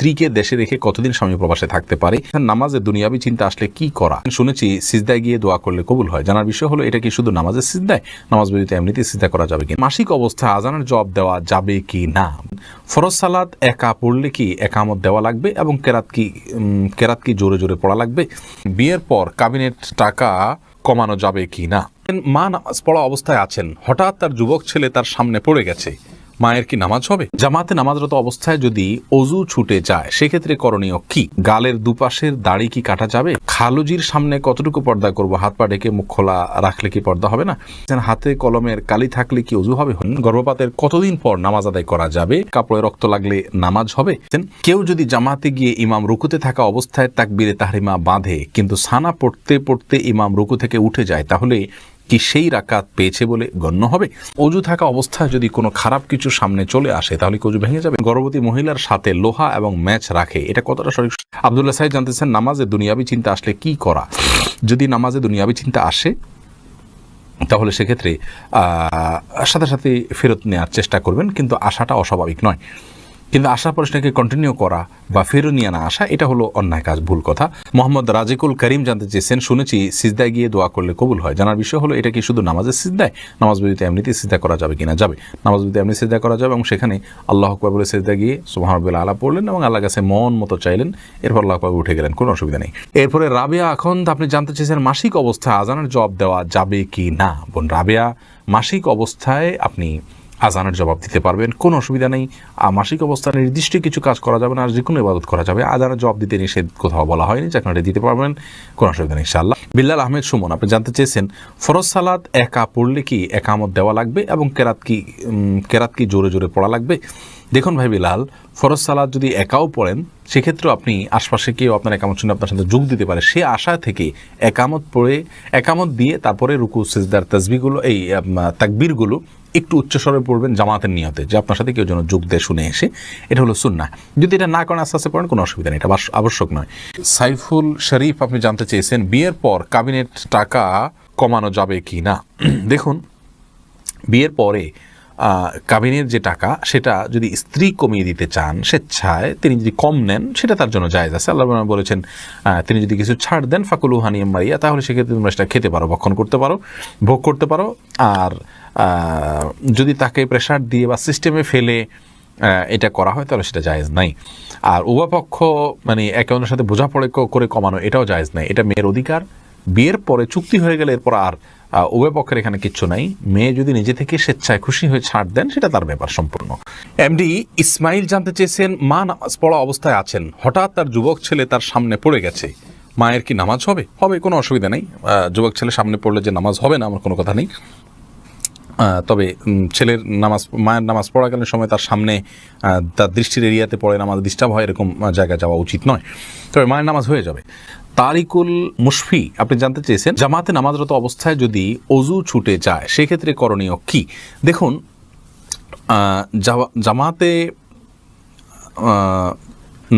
স্ত্রীকে দেশে রেখে কতদিন স্বামী প্রবাসে থাকতে পারে? নামাজে দুনিয়াবি চিন্তা আসলে কি করা? শুনেছি সিজদায় গিয়ে দোয়া করলে কবুল হয়। জানার বিষয় হলো, এটা কি শুধু নামাজের সিজদায়? নামাজ ব্যতীত এমনিতে সিজদা করা যাবে কি? মাসিক অবস্থায় আজানের জবাব দেওয়া যাবে কি না? ফরজ সালাত একা পড়লে কি একামত দেওয়া লাগবে এবং কেরাত কি জোরে জোরে পড়া লাগবে? বিয়ের পর কাবিনেট টাকা কমানো যাবে কি না? মা নামাজ পড়া অবস্থায় আছেন, হঠাৎ তার যুবক ছেলে তার সামনে পড়ে গেছে, মায়ের কি নামাজ হবে? জামাতে নামাজরত অবস্থায় যদি অজু ছুটে যায়, সেক্ষেত্রে করণীয় কি? গালের দুপাশের দাড়ি কি কাটা যাবে? খালুজির সামনে কতটুকু পর্দা করব? হাত পা ঢেকে মুখ খোলা রাখলে কি পর্দা হবে না? হাতে কলমের কালি থাকলে কি অজু হবে? গর্ভপাতের কতদিন পর নামাজ আদায় করা যাবে? কাপড়ে রক্ত লাগলে নামাজ হবে? কেউ যদি জামাতে গিয়ে ইমাম রুকুতে থাকা অবস্থায় তাকবীরে তাহরিমা বাঁধে, কিন্তু সানা পড়তে পড়তে ইমাম রুকু থেকে উঠে যায়, তাহলে কি সেই রাকাত পেয়েছে বলে গণ্য হবে? অজু থাকা অবস্থায় যদি কোনো খারাপ কিছু সামনে চলে আসে, তাহলে কি অজু ভেঙে যাবে? গর্ভবতী মহিলার সাথে লোহা এবং ম্যাচ রাখে, এটা কতটা সঠিক? আব্দুল্লাহ সাহেব জানতেছেন, নামাজে দুনিয়াবি চিন্তা আসলে কি করা? যদি নামাজে দুনিয়াবি চিন্তা আসে, তাহলে সেক্ষেত্রে সাথে সাথে ফেরত নেওয়ার চেষ্টা করবেন, কিন্তু আশাটা অস্বাভাবিক নয়। কিন্তু আশা পরে সেটাকে কন্টিনিউ করা বা ফেরত নিয়ে না আসা, এটা হলো অন্যায় কাজ, ভুল কথা। মোহাম্মদ রাজিকুল করিম জানতে চেয়েছেন, শুনেছি সিজদায় গিয়ে দোয়া করলে কবুল হয়। জানার বিষয় হলো, এটা কি শুধু নামাজের সিজদায়? নামাজ ব্যতীত এমনিতে সিজদা করা যাবে কিনা? যাবে। নামাজ ব্যতীত এমনি সিজদা করা যাবে, এবং সেখানে আল্লাহু আকবার বলে সিজদা গিয়ে সুবহান রাব্বিল আলা পড়লেন এবং আল্লাহর কাছে মন মতো চাইলেন, এরপর আল্লাহু আকবার উঠে গেলেন, কোনো অসুবিধা নেই। এরপরে রাবেয়া আখন্দ আপনি জানতে চেয়েছেন, মাসিক অবস্থায় আজানের জবাব দেওয়া যাবে কি না? বোন রাবেয়া, মাসিক অবস্থায় আপনি আজানের জবাব দিতে পারবেন, কোনো অসুবিধা নেই। মাসিক অবস্থায় নির্দিষ্ট কিছু কাজ করা যাবে না, আর যে কোনো ইবাদত করা যাবে। আজানের জবাব দিতে নিষেধ কোথাও বলা হয়নি, আপনারা দিতে পারবেন, কোনো অসুবিধা নেই ইনশাআল্লাহ। বিল্লাল আহমেদ সুমন আপনি জানতে চেয়েছেন, ফরজ সালাত একা পড়লে কি একামত দেওয়া লাগবে এবং কেরাত কি জোরে জোরে পড়া লাগবে? দেখুন ভাই বিলাল, ফরজ সালাত যদি একাও পড়েন, সেক্ষেত্রেও আপনি আশপাশে কেউ আপনার একামত শুনে আপনার সাথে যোগ দিতে পারে, সে আশা থেকে একামত পড়ে, একামত দিয়ে তারপরে রুকু সিজদার তাসবিহগুলো, এই তাকবীরগুলো একটু উচ্চস্বরে পড়বেন জামাতের নিয়তে, যে আপনার সাথে কেউ যেন যোগ দেয় শুনে এসে। এটা হলো সুন্নাহ। যদি এটা না করেন, আস্তে আস্তে পড়েন, কোনো অসুবিধা নেই, এটা আবশ্যক নয়। সাইফুল শরীফ আপনি জানতে চেয়েছেন, বিয়ের পর কাবিনেট টাকা কমানো যাবে কি না? দেখুন, বিয়ের পরে কাবিনের যে টাকা, সেটা যদি স্ত্রী কমিয়ে দিতে চান স্বেচ্ছায়, তিনি যদি কম নেন, সেটা তার জন্য জায়েজ আছে। আল্লাহ বলেছেন, তিনি যদি কিছু ছাড় দেন, ফাকুলু হানিয়াম মারিয়া, তাহলে সেক্ষেত্রে তোমরা সেটা খেতে পারো, ভক্ষণ করতে পারো, ভোগ করতে পারো। আর যদি তাকে প্রেশার দিয়ে বা সিস্টেমে ফেলে এটা করা হয়, তাহলে সেটা জায়েজ নাই। আর উভয় পক্ষ মানে একে অন্যের সাথে বোঝাপড়া করে কমানো, এটাও জায়েজ নাই। এটা মেয়ের অধিকার। বিয়ের পরে চুক্তি হয়ে গেলে এরপর আর উভয় পক্ষের এখানে কিচ্ছু নাই। মেয়ে যদি নিজে থেকে স্বেচ্ছায় খুশি হয়ে ছাড় দেন, সেটা তার ব্যাপার সম্পূর্ণ। এমডি ইসমাইল জানতে চেয়েছেন, মা নামাজ পড়া অবস্থায় আছেন, হঠাৎ তার যুবক ছেলে তার সামনে পড়ে গেছে, মায়ের কি নামাজ হবে? হবে, কোনো অসুবিধা নেই। যুবক ছেলে সামনে পড়লে যে নামাজ হবে না, আমার কোনো কথা নেই। তবে ছেলের নামাজ, মায়ের নামাজ পড়াকালীন সময় তার সামনে তার দৃষ্টির এরিয়াতে পড়ে নামাজ ডিস্টার্ব হয়, এরকম জায়গায় যাওয়া উচিত নয়। তবে মায়ের নামাজ হয়ে যাবে। তারিকুল মুশফি আপনি জানতে চেয়েছেন, জামাতে নামাজরত অবস্থায় যদি অজু ছুটে যায়, সেক্ষেত্রে করণীয় কি? দেখুন, জামাতে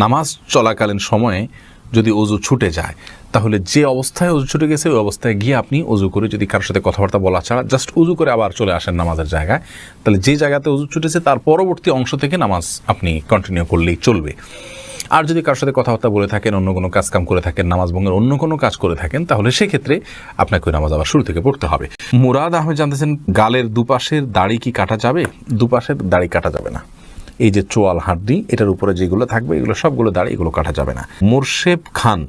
নামাজ চলাকালীন সময়ে যদি অজু ছুটে যায়, তাহলে যে অবস্থায় অজু ছুটে গেছে, ওই অবস্থায় গিয়ে আপনি অজু করে, যদি কারোর সাথে কথাবার্তা বলা ছাড়া জাস্ট অজু করে আবার চলে আসেন নামাজের জায়গায়, তাহলে যে জায়গাতে অজু ছুটেছে তার পরবর্তী অংশ থেকে নামাজ আপনি কন্টিনিউ করলেই চলবে। আর যদি কারোর সাথে কথাবার্তা বলে থাকেন, অন্য কোনো কাজকাম করে থাকেন, নামাজ ভঙ্গের অন্য কোনো কাজ করে থাকেন, তাহলে সেক্ষেত্রে আপনাকে ওই নামাজ আবার শুরু থেকে পড়তে হবে। মুরাদ আহমেদ জানতেছেন, গালের দুপাশের দাড়ি কি কাটা যাবে? দুপাশের দাড়ি কাটা যাবে না। এই যে চোয়াল হাড্ডি, এটার উপরে যেগুলো থাকবে, এগুলো সবগুলো দাড়ি, এগুলো কাটা যাবে না। মোরশেদ খান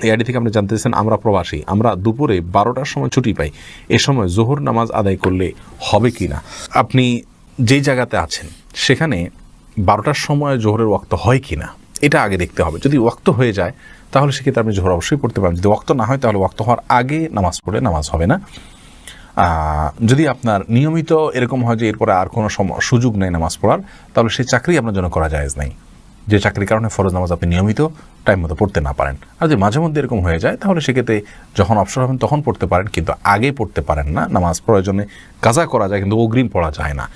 এআইডি থেকে আপনি জানতে চাইছেন, আমরা প্রবাসী, আমরা দুপুরে 12টার সময় ছুটি পাই, এ সময় জোহর নামাজ আদায় করলে হবে কি না? আপনি যেই জায়গাতে আছেন সেখানে 12টার সময় জোহরের ওয়াক্ত হয় কি না, এটা আগে দেখতে হবে। যদি ওয়াক্ত হয়ে যায়, তাহলে সেক্ষেত্রে আপনি জোহর অবশ্যই পড়তে পারেন। যদি ওয়াক্ত না হয়, তাহলে ওয়াক্ত হওয়ার আগে নামাজ পড়লে নামাজ হবে না। যদি আপনার নিয়মিত এরকম হয় যে এরপরে আর কোনো সুযোগ নেই নামাজ পড়ার, তাহলে সেই চাকরি আপনার জন্য করা জায়েজ নাই, যে চাকরির কারণে ফরজ নামাজ আপনি নিয়মিত টাইম মতো পড়তে না পারেন। আর যদি মাঝে মধ্যে এরকম হয়ে যায়, তাহলে সেক্ষেত্রে যখন অবসর হবেন তখন পড়তে পারেন, কিন্তু আগে পড়তে পারেন না। নামাজ প্রয়োজনে কাজা করা যায়, কিন্তু অগ্রিম পড়া যায় না।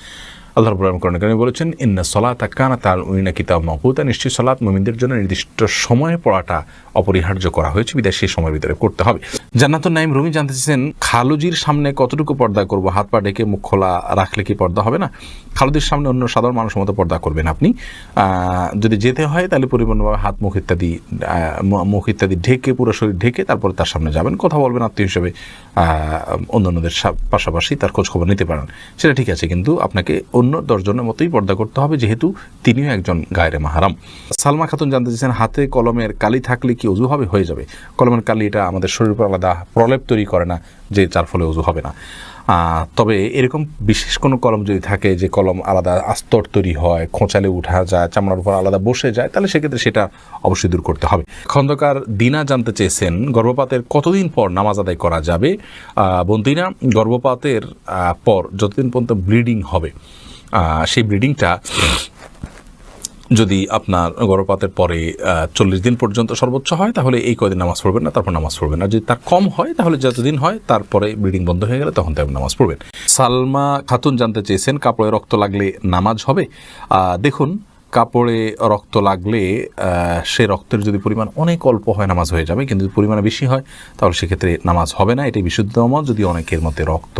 আল্লাহ রাব্বুল আলামিন কোরআনে কারিমে বলেছেন, ইন্না সলাতা কানাত আলাল মুমিনিনা কিতাবাম মাওকুতা, নিশ্চয়ই সালাত মুমিনদের জন্য নির্দিষ্ট সময়ে পড়াটা অপরিহার্য করা হয়েছে, বিধায় সেই সময়ের ভিতরে করতে হবে। জান্নাতুন নাইম রুমি জানতে চেয়েছেন, খালুজির সামনে কতটুকু পর্দা করব? হাত পা ঢেকে মুখ খোলা রাখলে কি পর্দা হবে না? খালুজির সামনে অন্য সাধারণ মানুষের মতো পর্দা করবেন আপনি। যদি যেতে হয় তাহলে পরিপূর্ণভাবে হাত মুখ ইত্যাদি ঢেকে, পুরো শরীর ঢেকে তারপরে তার সামনে যাবেন, কথা বলবেন, আত্মীয় হিসেবে অন্যান্যদের পাশাপাশি তার খোঁজখবর নিতে পারেন, সেটা ঠিক আছে। কিন্তু আপনাকে অন্য 10 জনের মতোই পর্দা করতে হবে, যেহেতু তিনিও একজন গায়রে মাহরাম। সালমা খাতুন জানতে চেয়েছেন, হাতে কলমের কালি থাকলে কি ওযু হবে? হয়ে যাবে। কলমের কালি এটা আমাদের শরীরের উপর আলাদা প্রলেপ তৈরি করে না যে যার ফলে ওযু হবে না। তবে এরকম বিশেষ কোনো কলম যদি থাকে, যে কলম আলাদা আস্তর তৈরি হয়, খোঁচালে উঠা যায়, চামড়ার উপর আলাদা বসে যায়, তাহলে সেক্ষেত্রে সেটা অবশ্যই দূর করতে হবে। খন্দকার দিনা জানতে চেয়েছেন, গর্ভপাতের কতদিন পর নামাজ আদায় করা যাবে? বোন দিনা, গর্ভপাতের পর যতদিন পর্যন্ত ব্লিডিং হবে, সেই ব্লিডিংটা যদি আপনার গর্ভপাতের পরে 40 দিন পর্যন্ত সর্বোচ্চ হয়, তাহলে এই কয়দিন নামাজ পড়বেন না, তারপর নামাজ পড়বেন। আর যদি তার কম হয়, তাহলে যতদিন হয় তারপরে ব্লিডিং বন্ধ হয়ে গেলে তখন তার নামাজ পড়বেন। সালমা খাতুন জানতে চেয়েছেন, কাপড়ে রক্ত লাগলে নামাজ হবে? দেখুন, কাপড়ে রক্ত লাগলে সে রক্তের যদি পরিমাণ অনেক অল্প হয় নামাজ হয়ে যাবে, কিন্তু যদি পরিমাণে বেশি হয় তাহলে সেক্ষেত্রে নামাজ হবে না। এটাই বিশুদ্ধ মত, যদি অনেকের মতে রক্ত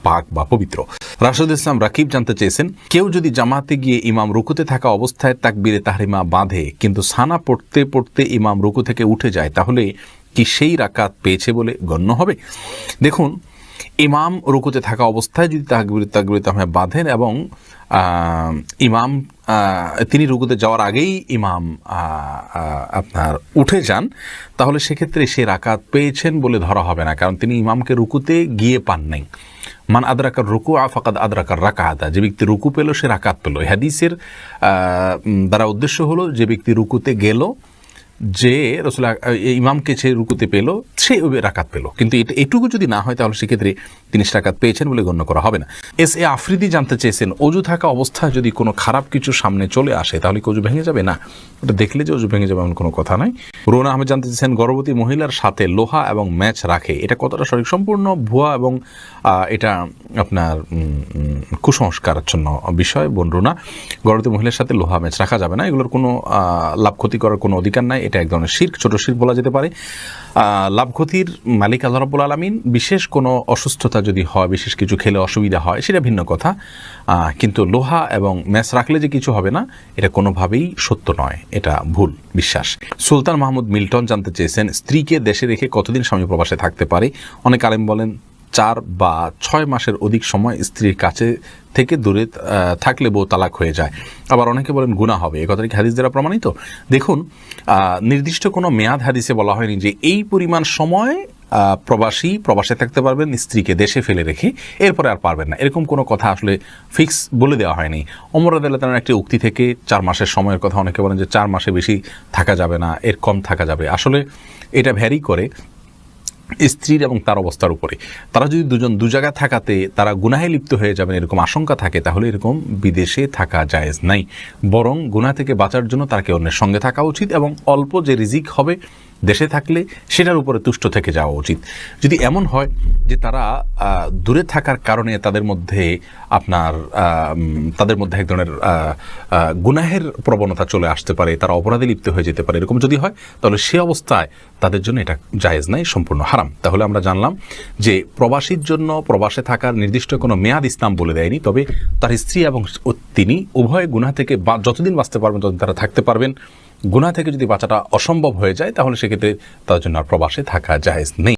পাক বা পবিত্র। রাশেদ ইসলাম রাকিব জানতে চেয়েছেন, কেউ যদি জামাতে গিয়ে ইমাম রুকুতে থাকা অবস্থায় তাকবীরে তাহরিমা বাঁধে, কিন্তু সানা পড়তে পড়তে ইমাম রুকু থেকে উঠে যায়, তাহলে কি সেই রাকাত পেয়েছে বলে গণ্য হবে? দেখুন, ইমাম রুকুতে থাকা অবস্থায় যদি তাকবীরে তাহরিমা বাঁধেন এবং ইমাম তিনি রুকুতে যাওয়ার আগেই ইমাম আপনার উঠে যান, তাহলে সেক্ষেত্রে সে রাকাত পেয়েছেন বলে ধরা হবে না, কারণ তিনি ইমামকে রুকুতে গিয়ে পান নাই। মান আদরাকার রুকু ফাকাদ আদরাকার রাকাতা, যে ব্যক্তি রুকু পেল সে রাকাত পেল। হাদিসের দ্বারা উদ্দেশ্য হলো, যে ব্যক্তি রুকুতে গেল, যে রাসূল ইমামকে সে রুকুতে পেল, সে রাকাত পেল। কিন্তু এটুকু যদি না হয়, তাহলে সেক্ষেত্রে তিনি রাকাত পেয়েছেন বলে গণ্য করা হবে না। এস.এ. আফ্রিদি জানতে চেয়েছেন, অজু থাকা অবস্থায় যদি কোনো খারাপ কিছু সামনে চলে আসে, তাহলে কি অজু ভেঙে যাবে? না, ওটা দেখলে যে অজু ভেঙে যাবে এমন কোনো কথা নাই। রোনা আহমেদ জানতে চেয়েছেন, গর্ভবতী মহিলার সাথে লোহা এবং ম্যাচ রাখে, এটা কতটা সঠিক? সম্পূর্ণ ভুয়া এবং এটা আপনার কুসংস্কারাচ্ছন্ন বিষয়। বোন রোনা, গর্ভবতী মহিলার সাথে লোহা ম্যাচ রাখা যাবে না, এগুলোর কোনো লাভ ক্ষতি করার কোনো অধিকার নাই। এটা এক ধরনের শিরক, ছোট শিরক বলা যেতে পারে। লাভ ক্ষতির মালিক আল্লাহ রাব্বুল আলামিন। বিশেষ কোনো অসুস্থতা যদি হয়, বিশেষ কিছু খেলে অসুবিধা হয়, সেটা ভিন্ন কথা। কিন্তু লোহা এবং ম্যাচ রাখলে যে কিছু হবে না, এটা কোনোভাবেই সত্য নয়, এটা ভুল বিশ্বাস। সুলতান মাহমুদ মিল্টন জানতে চেয়েছেন, স্ত্রীকে দেশে রেখে কতদিন স্বামী প্রবাসে থাকতে পারে? অনেক আলেম বলেন 4 বা 6 মাসের অধিক সময় স্ত্রীর কাছে থেকে দূরে থাকলে বউ তালাক হয়ে যায়। আবার অনেকে বলেন গুনাহ হবে। এই কথাটা কি হাদিস দ্বারা প্রমাণিত? দেখুন, নির্দিষ্ট কোনো মেয়াদ হাদিসে বলা হয়নি যে এই পরিমাণ সময় প্রবাসে থাকতে পারবেন স্ত্রীকে দেশে ফেলে রেখে, এরপরে আর পারবেন না, এরকম কোনো কথা আসলে ফিক্স বলে দেওয়া হয়নি। ওমর রাদিয়াল্লাহু তাআলার একটি উক্তি থেকে 4 মাসের সময়ের কথা অনেকে বলেন যে 4 মাসে বেশি থাকা যাবে না, এর কম থাকা যাবে। আসলে এটা ভ্যারি করে স্ত্রীর এবং তার অবস্থার উপরে। তারা যদি দুজন দু জায়গায় থাকাতে তারা গুনাহে লিপ্ত হয়ে যাবেন এরকম আশঙ্কা থাকে, তাহলে এরকম বিদেশে থাকা জায়েজ নাই। বরং গুনাহ থেকে বাঁচার জন্য তাকে অন্যের সঙ্গে থাকা উচিত এবং অল্প যে রিজিক হবে দেশে থাকলে সেটার উপরে তুষ্ট থেকে যাওয়া উচিত। যদি এমন হয় যে তারা দূরে থাকার কারণে তাদের মধ্যে এক ধরনের গুনাহের প্রবণতা চলে আসতে পারে, তারা অপরাধে লিপ্ত হয়ে যেতে পারে, এরকম যদি হয়, তাহলে সে অবস্থায় তাদের জন্য এটা জায়েজ নাই, সম্পূর্ণ হারাম। তাহলে আমরা জানলাম যে প্রবাসীর জন্য প্রবাসে থাকার নির্দিষ্ট কোনো মেয়াদ ইসলাম বলে দেয়নি, তবে তার স্ত্রী এবং তিনি উভয় গুনাহ থেকে যতদিন বাঁচতে পারবেন ততদিন তারা থাকতে পারবেন। গুনাহ থেকে যদি বাঁচাটা অসম্ভব হয়ে যায়, তাহলে সেক্ষেত্রে তার জন্য আর প্রবাসে থাকা জায়েজ নেই।